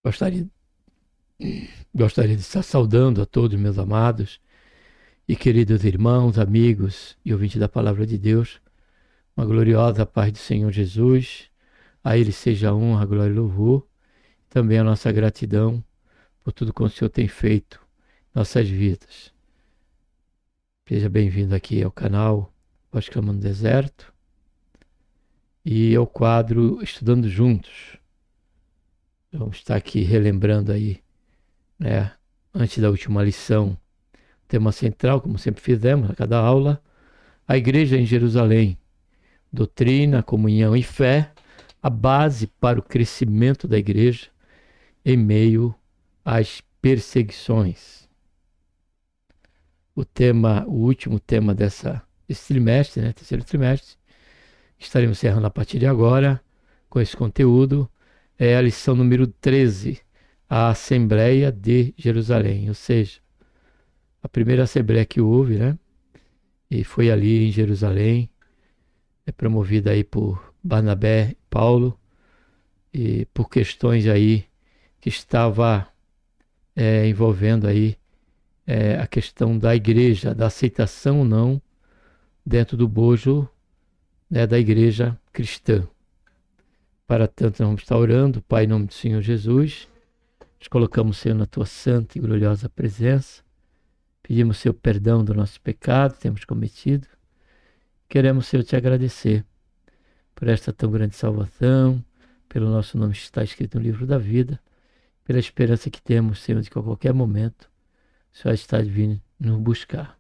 Gostaria, gostaria de estar saudando a todos meus amados e queridos irmãos, amigos e ouvintes da Palavra de Deus. Uma gloriosa paz do Senhor Jesus. A Ele seja a honra, a glória e louvor. Também a nossa gratidão por tudo que o Senhor tem feito em nossas vidas. Seja bem-vindo aqui ao canal Voz Clamando no Deserto e ao quadro Estudando Juntos. Vamos estar aqui relembrando aí, né, antes da última lição, tema central, como sempre fizemos a cada aula, a Igreja em Jerusalém, doutrina, comunhão e fé, a base para o crescimento da Igreja em meio às perseguições. O último tema desse trimestre, né, terceiro trimestre, estaremos encerrando a partir de agora com esse conteúdo, é a lição número 13, a Assembleia de Jerusalém, ou seja, a primeira assembleia que houve, né? E foi ali em Jerusalém, promovida aí por Barnabé e Paulo, e por questões aí que estava envolvendo aí a questão da igreja, da aceitação ou não dentro do bojo, né, da igreja cristã. Para tanto, nós vamos estar orando, Pai, em nome do Senhor Jesus. Nos colocamos, Senhor, na Tua santa e gloriosa presença. Pedimos, Senhor, perdão do nosso pecado que temos cometido. Queremos, Senhor, Te agradecer por esta tão grande salvação, pelo nosso nome que está escrito no livro da vida, pela esperança que temos, Senhor, de que a qualquer momento o Senhor está vindo nos buscar.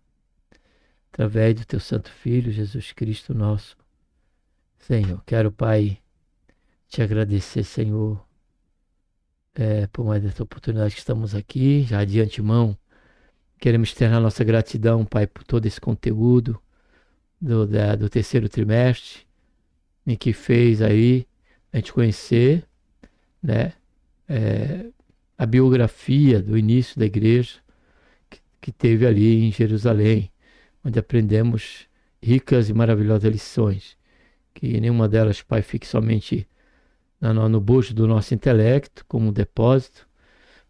Através do Teu Santo Filho, Jesus Cristo nosso. Senhor, quero, Pai, Te agradecer, Senhor, por mais essa oportunidade que estamos aqui, já de antemão. Queremos externar nossa gratidão, Pai, por todo esse conteúdo do terceiro trimestre, em que fez aí a gente conhecer, né, a biografia do início da igreja que teve ali em Jerusalém, onde aprendemos ricas e maravilhosas lições, que nenhuma delas, Pai, fique somente no bojo do nosso intelecto, como um depósito,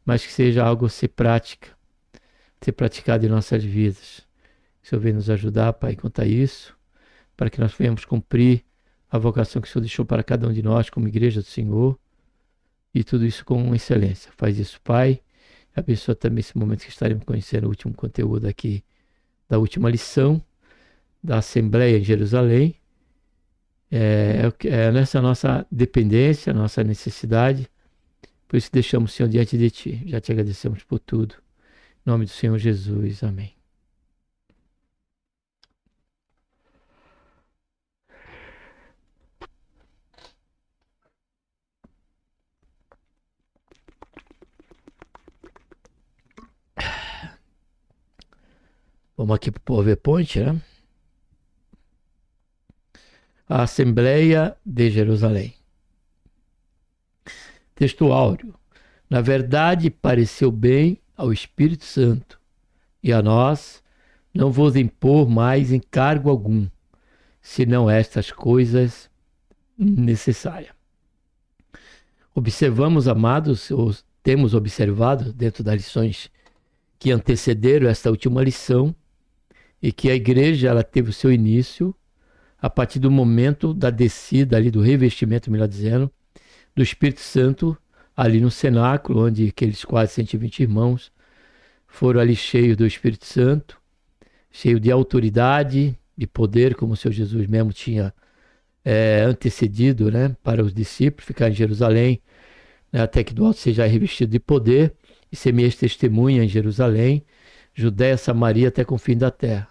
mas que seja algo a ser praticado em nossas vidas. O Senhor vem nos ajudar, Pai, quanto a isso, para que nós venhamos cumprir a vocação que o Senhor deixou para cada um de nós como igreja do Senhor, e tudo isso com excelência. Faz isso, Pai. Abençoa também esse momento que estaremos conhecendo o último conteúdo aqui da última lição da Assembleia em Jerusalém. Nessa nossa dependência, nossa necessidade, por isso deixamos, Senhor, diante de Ti. Já Te agradecemos por tudo. Em nome do Senhor Jesus. Amém. Vamos aqui para o PowerPoint, né? A Assembleia de Jerusalém. Texto áureo. Na verdade, pareceu bem ao Espírito Santo e a nós não vos impor mais encargo algum, senão estas coisas necessárias. Observamos, amados, ou temos observado dentro das lições que antecederam esta última lição, e que a igreja ela teve o seu início a partir do momento da descida ali do revestimento, melhor dizendo, do Espírito Santo ali no cenáculo, onde aqueles quase 120 irmãos foram ali cheios do Espírito Santo, cheios de autoridade, de poder, como o Senhor Jesus mesmo tinha antecedido, né, para os discípulos ficar em Jerusalém, né, até que do alto seja revestido de poder, e ser minhas testemunhas em Jerusalém, Judéia, Samaria, até com o fim da terra.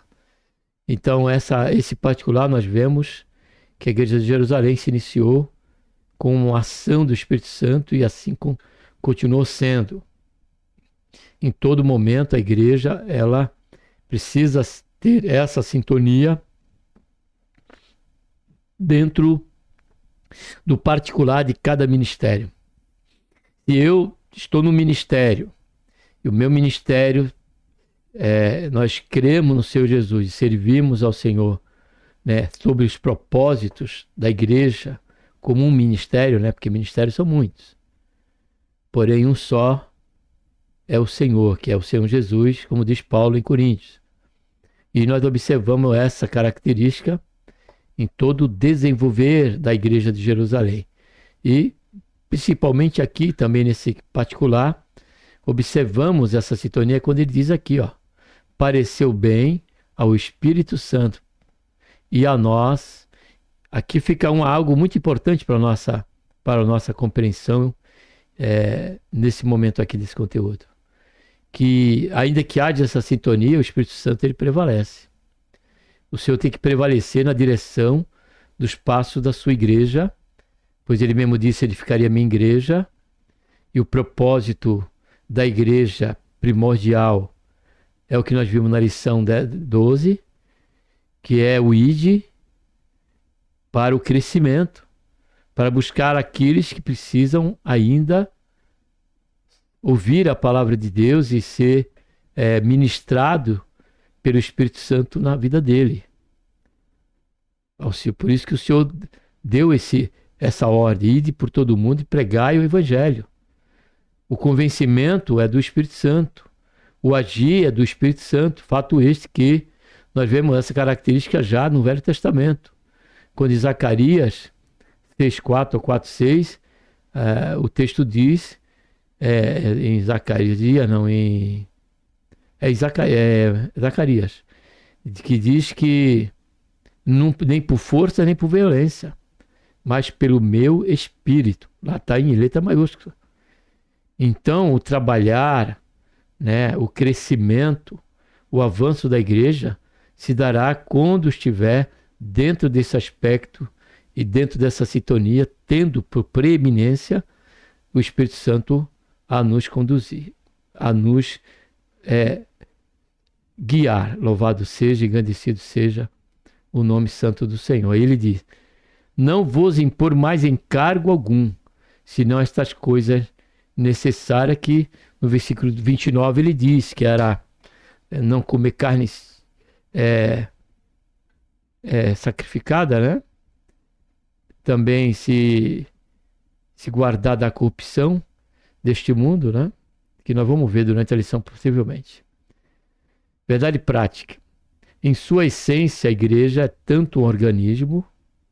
Então, esse particular, nós vemos que a igreja de Jerusalém se iniciou com uma ação do Espírito Santo e assim continuou sendo. Em todo momento, a igreja ela precisa ter essa sintonia dentro do particular de cada ministério. Se eu estou no ministério e o meu ministério nós cremos no Senhor Jesus e servimos ao Senhor, né, sobre os propósitos da igreja como um ministério, né, porque ministérios são muitos. porém um só é o Senhor, que é o Senhor Jesus, como diz Paulo em Coríntios. E nós observamos essa característica em todo o desenvolver da igreja de Jerusalém. E, principalmente aqui, também nesse particular, observamos essa sintonia quando ele diz aqui, ó, pareceu bem ao Espírito Santo e a nós. Aqui fica algo muito importante para a nossa compreensão nesse momento aqui desse conteúdo. Que ainda que haja essa sintonia, o Espírito Santo ele prevalece. O Senhor tem que prevalecer na direção dos passos da sua igreja, pois ele mesmo disse que ele ficaria minha igreja, e o propósito da igreja primordial é o que nós vimos na lição 12, que é o ide para o crescimento, para buscar aqueles que precisam ainda ouvir a palavra de Deus e ser ministrado pelo Espírito Santo na vida dele. Por isso que o Senhor deu essa ordem, ide por todo mundo e pregai o Evangelho. O convencimento é do Espírito Santo, o agir é do Espírito Santo, fato este que nós vemos essa característica já no Velho Testamento. Quando em Zacarias 6:4 ou 4:6, o texto diz, em Zacarias, Zacarias, que diz que nem por força nem por violência, mas pelo meu espírito. Lá está em letra maiúscula. Então, o trabalhar, né, o crescimento, o avanço da igreja se dará quando estiver dentro desse aspecto e dentro dessa sintonia, tendo por preeminência o Espírito Santo a nos conduzir, a nos guiar. Louvado seja, engrandecido seja o nome santo do Senhor. Aí ele diz, não vos impor mais encargo algum, senão estas coisas necessárias, que no versículo 29 ele diz que era não comer carne sacrificada, né? Também se guardar da corrupção deste mundo, né? Que nós vamos ver durante a lição possivelmente. Verdade prática. Em sua essência, a igreja é tanto um organismo,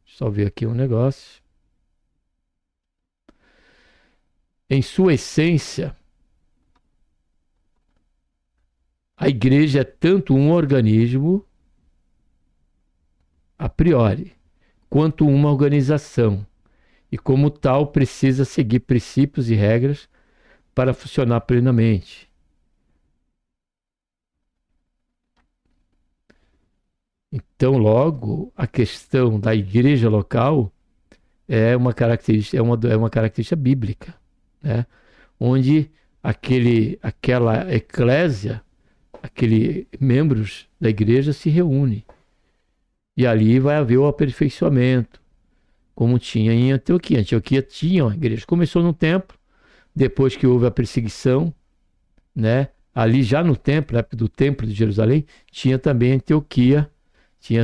só ver aqui um negócio. Em sua essência, a igreja é tanto um organismo, a priori, quanto uma organização, e como tal precisa seguir princípios e regras para funcionar plenamente. Então, logo, a questão da igreja local é uma característica bíblica, né? Onde aquela eclésia, aqueles membros da igreja se reúnem. E ali vai haver o aperfeiçoamento, como tinha em Antioquia. Antioquia tinha uma igreja. Começou no templo, depois que houve a perseguição, né? Ali já no templo, do templo de Jerusalém, tinha também Antioquia, tinha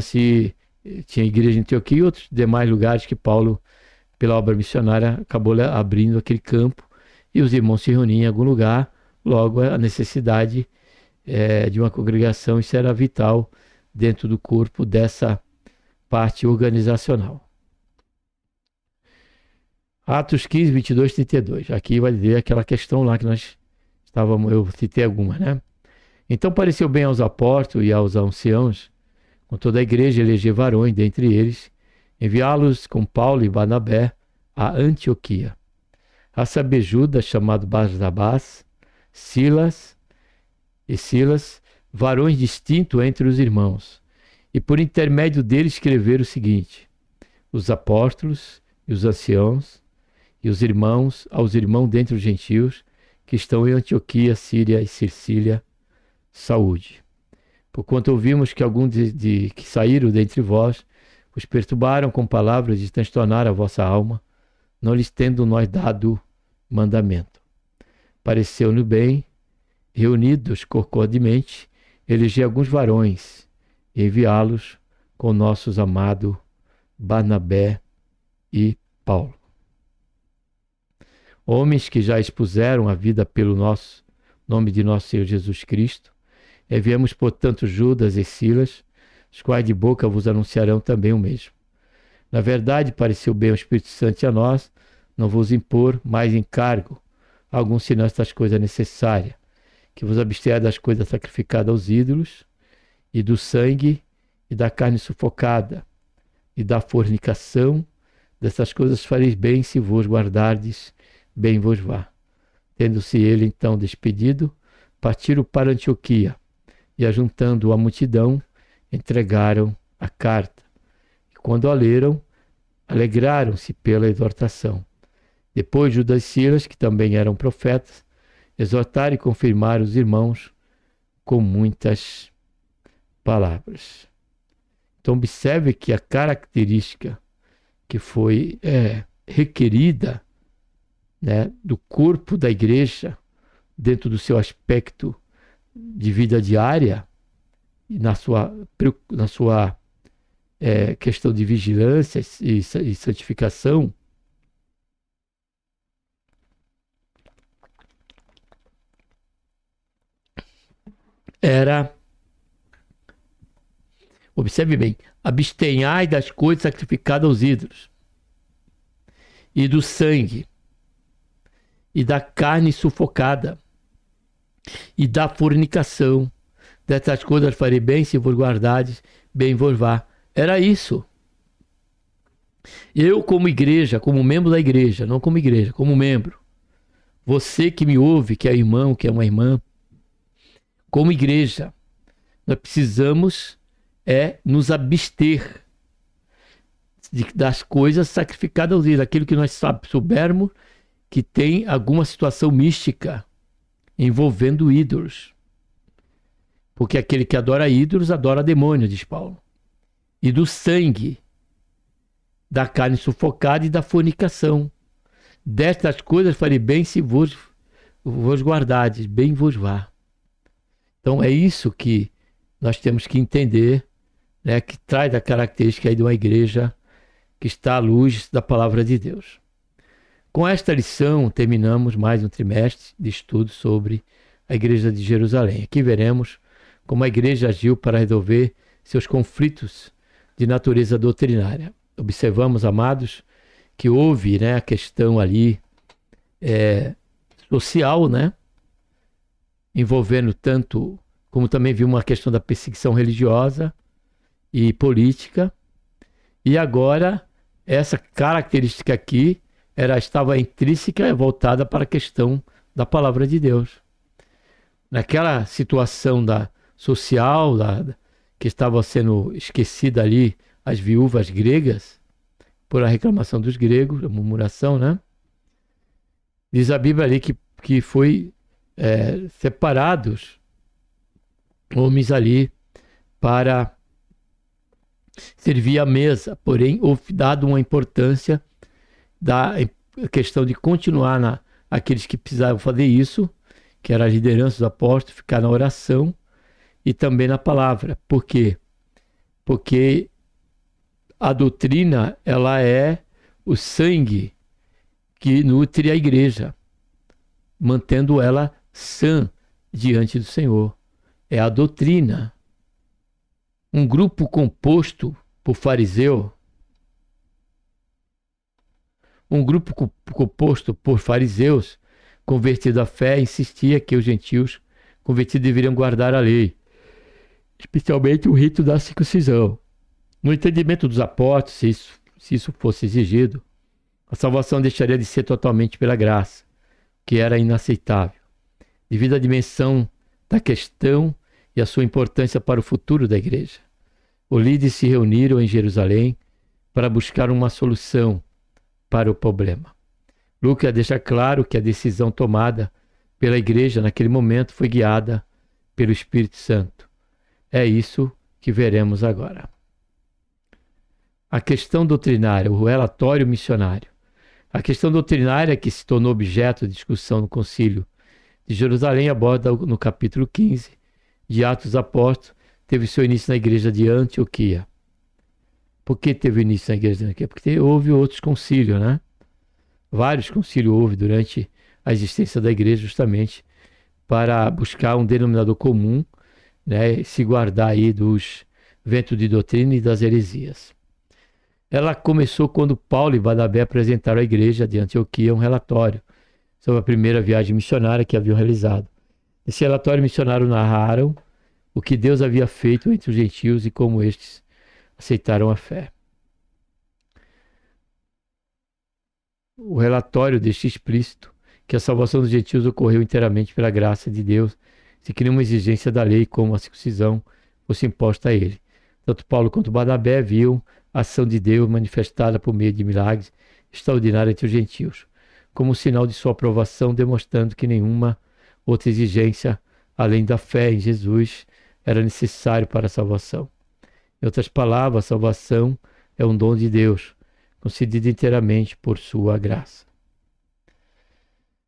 igreja em Antioquia e outros demais lugares que Paulo, pela obra missionária, acabou abrindo aquele campo, e os irmãos se reuniam em algum lugar. Logo, a necessidade de uma congregação, isso era vital dentro do corpo dessa parte organizacional. Atos 15, 22, 32. Aqui vai dizer aquela questão lá que eu citei alguma, né? Então pareceu bem aos apóstolos e aos anciãos, com toda a igreja, eleger varões dentre eles, enviá-los com Paulo e Barnabé a Antioquia. A saber, Judas, chamado Barsabás, Silas, varões distintos entre os irmãos, e por intermédio deles escreveram o seguinte: os apóstolos e os anciãos e os irmãos, aos irmãos dentre os gentios que estão em Antioquia, Síria e Sicília, saúde. Porquanto ouvimos que alguns que saíram dentre vós os perturbaram com palavras de transtornar a vossa alma, não lhes tendo nós dado mandamento. Pareceu-nos bem, reunidos concordemente, eleger alguns varões e enviá-los com nossos amados Barnabé e Paulo. homens que já expuseram a vida pelo nome de nosso Senhor Jesus Cristo. Enviamos, portanto, Judas e Silas, os quais de boca vos anunciarão também o mesmo. Na verdade, pareceu bem ao Espírito Santo e a nós, não vos impor mais encargo algum, senão estas coisas necessárias, que vos abstenha das coisas sacrificadas aos ídolos, e do sangue, e da carne sufocada, e da fornicação. Dessas coisas fareis bem, se vos guardardes, bem vos vá. Tendo-se ele então despedido, partiram para Antioquia, e ajuntando a multidão, entregaram a carta. E quando a leram, alegraram-se pela exortação. Depois Judas e Silas, que também eram profetas, exortaram e confirmaram os irmãos com muitas palavras. Então observe que a característica que foi requerida, né, do corpo da igreja, dentro do seu aspecto de vida diária, e na sua questão de vigilância e santificação, era, observe bem, abstenhai das coisas sacrificadas aos ídolos, e do sangue, e da carne sufocada, e da fornicação. Dessas coisas farei bem, se vos guardardes, bem vos vá. Era isso. Eu, como igreja, como membro da igreja, não como igreja, como membro, você que me ouve, que é irmão, que é uma irmã, como igreja, nós precisamos nos abster das coisas sacrificadas aos ídolos, aquilo que nós soubermos que tem alguma situação mística envolvendo ídolos. Porque aquele que adora ídolos adora demônio, diz Paulo. E do sangue, da carne sufocada e da fornicação. Destas coisas farei bem, se vos guardardes, bem vos vá. Então é isso que nós temos que entender, né, que traz a característica aí de uma igreja que está à luz da palavra de Deus. Com esta lição, terminamos mais um trimestre de estudo sobre a igreja de Jerusalém. Aqui veremos como a igreja agiu para resolver seus conflitos de natureza doutrinária. Observamos, amados, que houve, né, a questão ali social, né, envolvendo tanto, como também vimos uma questão da perseguição religiosa e política. E agora, essa característica aqui estava intrínseca e voltada para a questão da palavra de Deus. Naquela situação social, que estava sendo esquecida ali, as viúvas gregas, por a reclamação dos gregos, a murmuração, né? Diz a Bíblia ali que foi separados homens ali para servir à mesa, porém houve dado uma importância da questão de continuar aqueles que precisavam fazer isso, que era a liderança dos apóstolos, ficar na oração e também na palavra. Por quê? Porque a doutrina, ela é o sangue que nutre a igreja, mantendo ela sã diante do Senhor. É a doutrina. Um grupo composto por fariseu, convertidos à fé, insistia que os gentios convertidos deveriam guardar a lei, especialmente o rito da circuncisão. No entendimento dos apóstolos, se isso fosse exigido, a salvação deixaria de ser totalmente pela graça, que era inaceitável, devido à dimensão da questão e a sua importância para o futuro da igreja. Os líderes se reuniram em Jerusalém para buscar uma solução para o problema. Lucas deixa claro que a decisão tomada pela igreja naquele momento foi guiada pelo Espírito Santo. É isso que veremos agora. A questão doutrinária, o relatório missionário. A questão doutrinária que se tornou objeto de discussão no Concílio de Jerusalém aborda no capítulo 15 de Atos dos Apóstolos, teve seu início na igreja de Antioquia. Por que teve início na igreja de Antioquia? Porque houve outros concílios, né? Vários concílios houve durante a existência da igreja, justamente para buscar um denominador comum, né, se guardar aí dos ventos de doutrina e das heresias. Ela começou quando Paulo e Barnabé apresentaram à igreja de Antioquia um relatório sobre a primeira viagem missionária que haviam realizado. Nesse relatório missionário narraram o que Deus havia feito entre os gentios e como estes aceitaram a fé. O relatório deixa explícito que a salvação dos gentios ocorreu inteiramente pela graça de Deus, sem que nenhuma exigência da lei, como a circuncisão, fosse imposta a ele. Tanto Paulo quanto Barnabé viam a ação de Deus manifestada por meio de milagres extraordinários entre os gentios, como sinal de sua aprovação, demonstrando que nenhuma outra exigência, além da fé em Jesus, era necessário para a salvação. Em outras palavras, a salvação é um dom de Deus, concedido inteiramente por sua graça.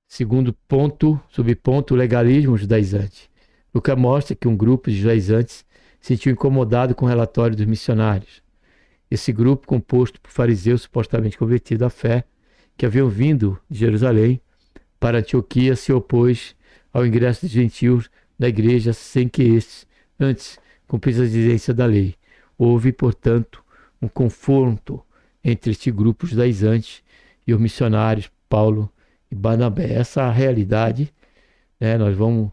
Segundo ponto, subponto, o legalismo judaizante. Lucas mostra que um grupo de judaizantes se sentiu incomodado com o relatório dos missionários. Esse grupo, composto por fariseus supostamente convertidos à fé, que haviam vindo de Jerusalém para Antioquia, se opôs ao ingresso de gentios na igreja sem que estes, antes, cumprissem a exigência da lei. Houve, portanto, um confronto entre este grupo judaizante e os missionários Paulo e Barnabé. Essa realidade, né, nós vamos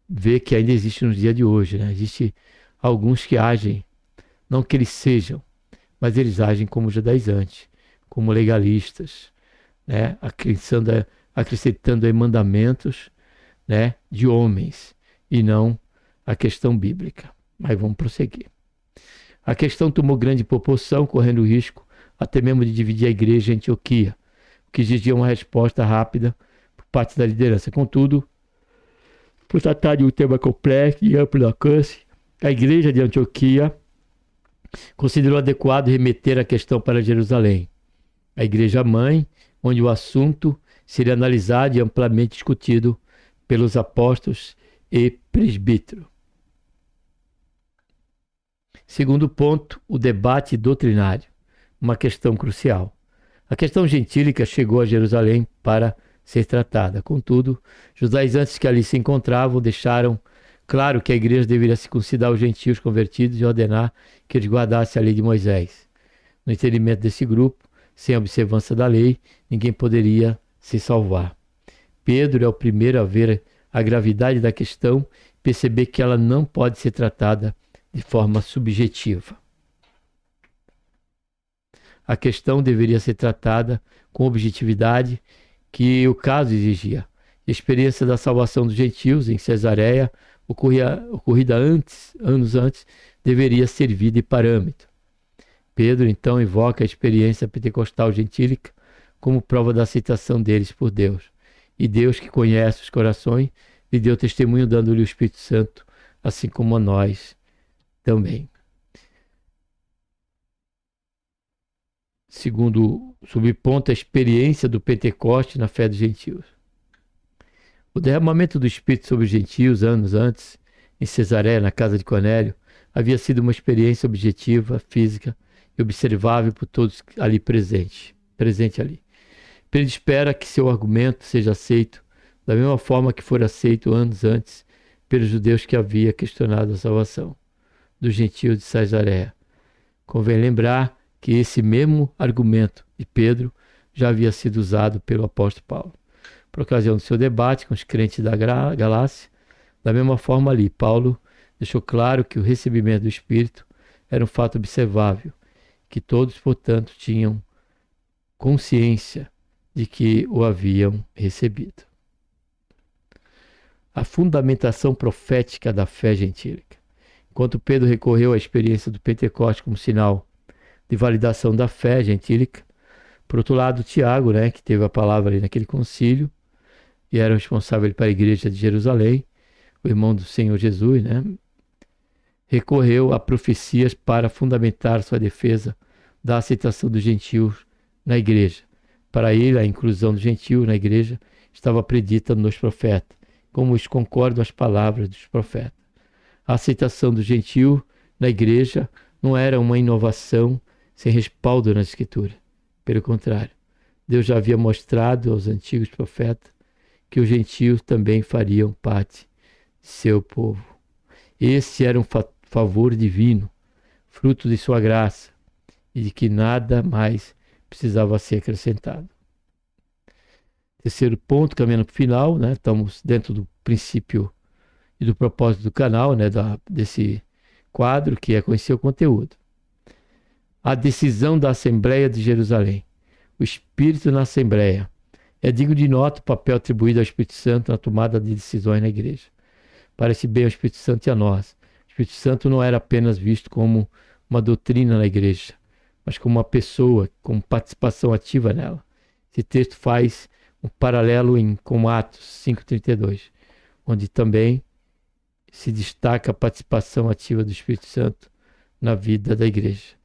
ver que ainda existe nos dias de hoje. Né? Existem alguns que agem, não que eles sejam, mas eles agem como judaizantes, como legalistas, né? acrescentando aí mandamentos, né, de homens e não a questão bíblica. Mas vamos prosseguir. A questão tomou grande proporção, correndo o risco até mesmo de dividir a igreja em Antioquia, o que exigia uma resposta rápida por parte da liderança. Contudo, por tratar de um tema complexo e amplo alcance, a igreja de Antioquia considerou adequado remeter a questão para Jerusalém, a igreja mãe, onde o assunto seria analisado e amplamente discutido pelos apóstolos e presbíteros. Segundo ponto, o debate doutrinário, uma questão crucial. A questão gentílica chegou a Jerusalém para ser tratada. Contudo, os judaizantes que ali se encontravam deixaram claro que a igreja deveria circuncidar os gentios convertidos e ordenar que eles guardassem a lei de Moisés. No entendimento desse grupo, sem a observância da lei, ninguém poderia se salvar. Pedro é o primeiro a ver a gravidade da questão e perceber que ela não pode ser tratada de forma subjetiva. A questão deveria ser tratada com objetividade que o caso exigia. A experiência da salvação dos gentios em Cesareia, ocorrida anos antes, deveria servir de parâmetro. Pedro então invoca a experiência pentecostal gentílica como prova da aceitação deles por Deus. E Deus, que conhece os corações, lhe deu testemunho dando-lhe o Espírito Santo, assim como a nós também. Segundo subponto, a experiência do Pentecoste na fé dos gentios. O derramamento do Espírito sobre os gentios anos antes, em Cesareia, na casa de Cornélio, havia sido uma experiência objetiva, física e observável por todos ali presente ali. Pedro espera que seu argumento seja aceito da mesma forma que foi aceito anos antes pelos judeus que havia questionado a salvação dos gentios de Cesareia. Convém lembrar que esse mesmo argumento de Pedro já havia sido usado pelo apóstolo Paulo. Por ocasião do seu debate com os crentes da Galácia, da mesma forma ali, Paulo deixou claro que o recebimento do Espírito era um fato observável, que todos, portanto, tinham consciência de que o haviam recebido. A fundamentação profética da fé gentílica. Enquanto Pedro recorreu à experiência do Pentecostes como sinal de validação da fé gentílica, por outro lado, Tiago, né, que teve a palavra ali naquele concílio e era responsável para a igreja de Jerusalém, o irmão do Senhor Jesus, né, recorreu a profecias para fundamentar sua defesa da aceitação dos gentios na igreja. Para ele, a inclusão dos gentios na igreja estava predita nos profetas, como isso concordam as palavras dos profetas. A aceitação do gentio na igreja não era uma inovação sem respaldo na Escritura. Pelo contrário, Deus já havia mostrado aos antigos profetas que os gentios também fariam parte de seu povo. Esse era um favor divino, fruto de sua graça, e de que nada mais precisava ser acrescentado. Terceiro ponto, caminhando para o final, né? Estamos dentro do princípio e do propósito do canal, né? Desse quadro, que é conhecer o conteúdo. A decisão da Assembleia de Jerusalém. O Espírito na Assembleia. É digno de nota o papel atribuído ao Espírito Santo na tomada de decisões na igreja. Parece bem ao Espírito Santo e a nós. O Espírito Santo não era apenas visto como uma doutrina na igreja, mas como uma pessoa, com participação ativa nela. Esse texto faz um paralelo com Atos 5,32, onde também se destaca a participação ativa do Espírito Santo na vida da igreja.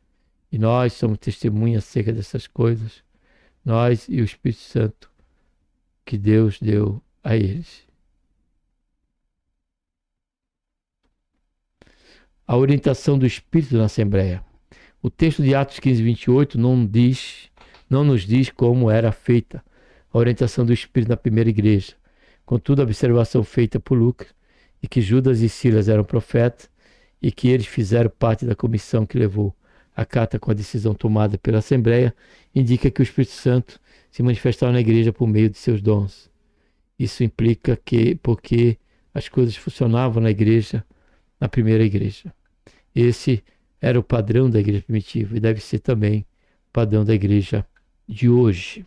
E nós somos testemunhas acerca dessas coisas, nós e o Espírito Santo que Deus deu a eles. A orientação do Espírito na Assembleia. O texto de Atos 15:28 não nos diz como era feita a orientação do Espírito na primeira igreja. Contudo, a observação feita por Lucas, de que Judas e Silas eram profetas e que eles fizeram parte da comissão que levou a carta com a decisão tomada pela Assembleia, indica que o Espírito Santo se manifestava na igreja por meio de seus dons. Isso implica que, porque as coisas funcionavam na igreja, na primeira igreja. Esse era o padrão da igreja primitiva e deve ser também o padrão da igreja de hoje.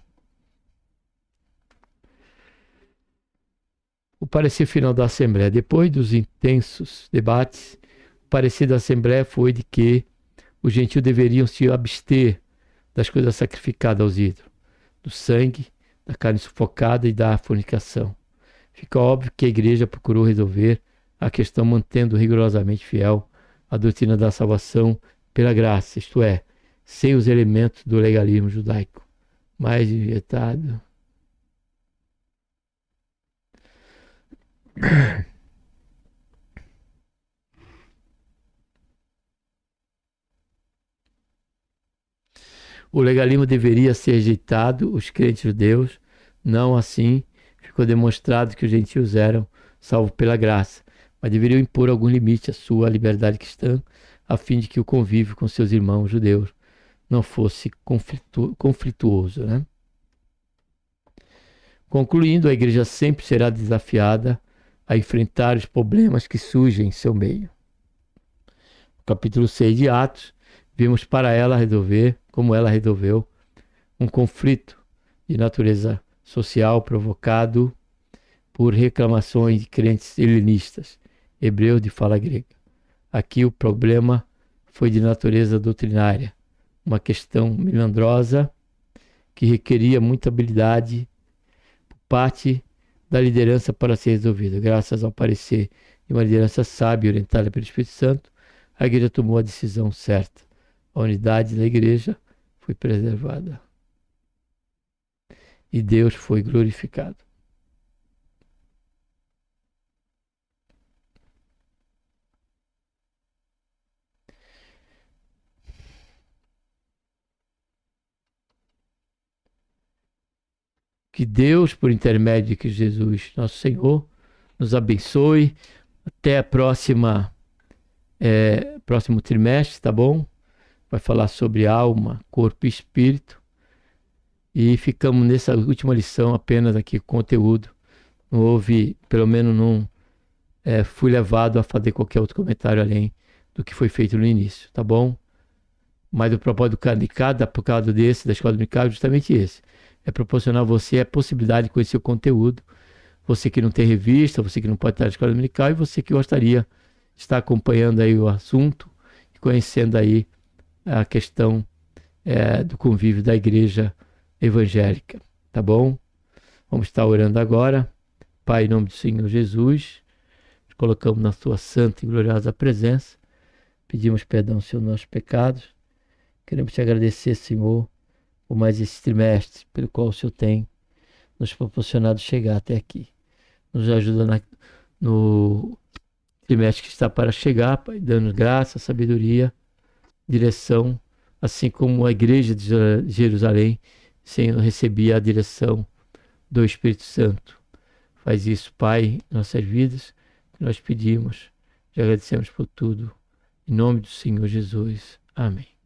O parecer final da Assembleia. Depois dos intensos debates, o parecer da Assembleia foi de que os gentios deveriam se abster das coisas sacrificadas aos ídolos, do sangue, da carne sufocada e da fornicação. Fica óbvio que a igreja procurou resolver a questão mantendo rigorosamente fiel a doutrina da salvação pela graça, isto é, sem os elementos do legalismo judaico mais injetado. O legalismo deveria ser rejeitado, os crentes judeus, não assim. Ficou demonstrado que os gentios eram salvos pela graça, mas deveriam impor algum limite à sua liberdade cristã, a fim de que o convívio com seus irmãos judeus não fosse conflituoso, né? Concluindo, a igreja sempre será desafiada a enfrentar os problemas que surgem em seu meio. No capítulo 6 de Atos, vimos como ela resolveu um conflito de natureza social provocado por reclamações de crentes helenistas, hebreus de fala grega. Aqui o problema foi de natureza doutrinária, uma questão melindrosa que requeria muita habilidade por parte da liderança para ser resolvida. Graças ao parecer de uma liderança sábia e orientada pelo Espírito Santo, a igreja tomou a decisão certa. A unidade da igreja foi preservada. E Deus foi glorificado. Que Deus, por intermédio de Cristo Jesus, nosso Senhor, nos abençoe. Até a próximo trimestre, tá bom? Vai falar sobre alma, corpo e espírito. E ficamos nessa última lição apenas aqui com conteúdo. Não houve, pelo menos não fui levado a fazer qualquer outro comentário além do que foi feito no início, tá bom? Mas o propósito por causa desse, da escola dominical, é justamente esse. É proporcionar a você a possibilidade de conhecer o conteúdo. Você que não tem revista, você que não pode estar na escola dominical e você que gostaria de estar acompanhando aí o assunto e conhecendo aí a questão do convívio da igreja evangélica, tá bom? Vamos estar orando agora. Pai, em nome do Senhor Jesus, nos colocamos na tua santa e gloriosa presença, pedimos perdão, Senhor, dos nossos pecados. Queremos te agradecer, Senhor, por mais esse trimestre, pelo qual o Senhor tem nos proporcionado chegar até aqui. Nos ajuda no trimestre que está para chegar, Pai, dando graça, sabedoria, direção, assim como a igreja de Jerusalém Senhor, recebi a direção do Espírito Santo. Faz isso, Pai, em nossas vidas, que nós pedimos, te agradecemos por tudo. Em nome do Senhor Jesus. Amém.